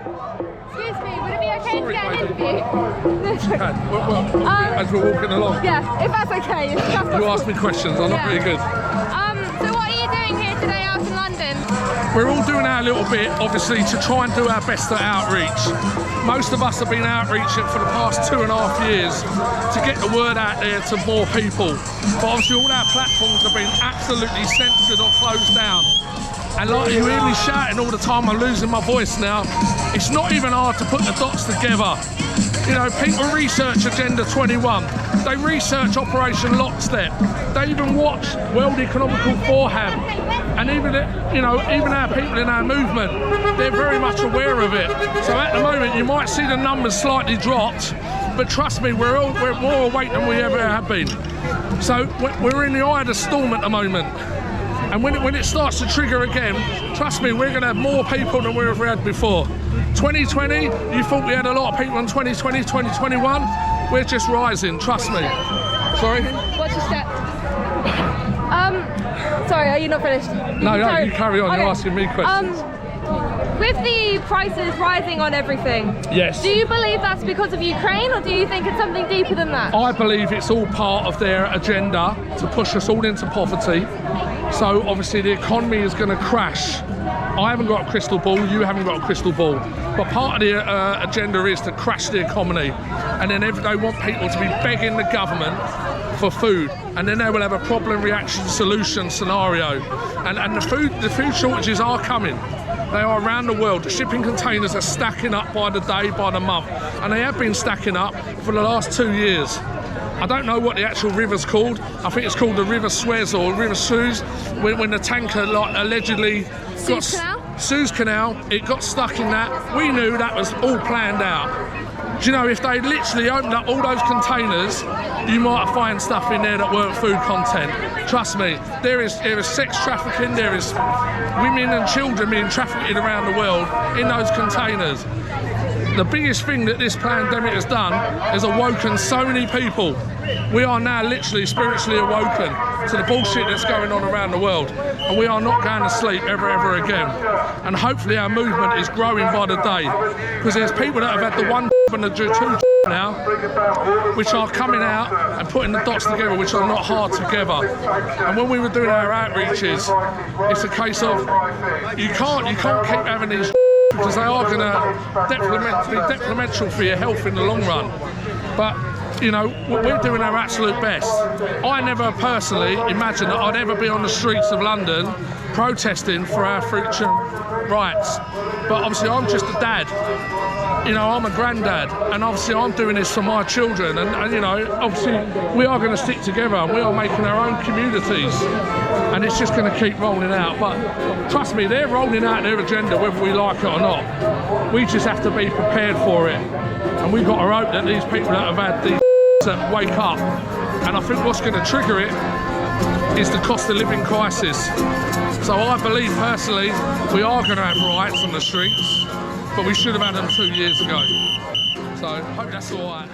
Excuse me, would it be okay to get an interview? As we're walking along. Yeah, if that's okay. It's just You ask me questions, I'm not very good. So what are you doing here today out in London? We're all doing our little bit, obviously, to try and do our best at outreach. Most of us have been outreaching for the past 2.5 years to get the word out there to more people. But obviously all our platforms have been absolutely censored or closed down. And like you hear me shouting all the time, I'm losing my voice now. It's not even hard to put the dots together. You know, people research Agenda 21. They research Operation Lockstep. They even watch World Economical Forum. And even, even our people in our movement, they're very much aware of it. So at the moment, you might see the numbers slightly dropped, but trust me, we're more awake than we ever have been. So we're in the eye of the storm at the moment. And when it starts to trigger again, trust me, we're going to have more people than we've ever had before. 2020, you thought we had a lot of people in 2020, 2021, we're just rising, trust me. Sorry? What's your step? Sorry, are you not finished? No, you carry on, okay. You're asking me questions. With the prices rising on everything, yes. Do you believe that's because of Ukraine, or do you think it's something deeper than that? I believe it's all part of their agenda to push us all into poverty. So obviously the economy is going to crash. I haven't got a crystal ball, you haven't got a crystal ball. But part of the agenda is to crash the economy. And then they want people to be begging the government for food. And then they will have a problem, reaction, solution scenario. And the food shortages are coming. They are around the world. The shipping containers are stacking up by the day, by the month. And they have been stacking up for the last 2 years. I don't know what the actual river's called. I think it's called the River Suez or River Suez, when the tanker allegedly Suez Canal, it got stuck in that. We knew that was all planned out. Do you know, if they literally opened up all those containers, you might find stuff in there that weren't food content. Trust me, there is sex trafficking, there is women and children being trafficked around the world in those containers. The biggest thing that this pandemic has done is awoken so many people. We are now literally spiritually awoken to the bullshit that's going on around the world. And we are not going to sleep ever again. And hopefully our movement is growing by the day. Because there's people that have had the one and the two now, which are coming out and putting the dots together, which are not hard together. And when we were doing our outreaches, it's a case of you can't keep having these because they are going to be detrimental for your health in the long run. But you know, we're doing our absolute best. I never personally imagined that I'd ever be on the streets of London protesting for our future rights. But obviously I'm just a dad. You know, I'm a granddad, and obviously I'm doing this for my children, and you know, obviously we are going to stick together and we are making our own communities, and it's just going to keep rolling out. But trust me, they're rolling out their agenda whether we like it or not. We just have to be prepared for it, and we've got to hope that these people that have had these that wake up. And I think what's going to trigger it is the cost of living crisis. So I believe personally we are going to have riots on the streets, but we should have had them 2 years ago. So I hope that's all right.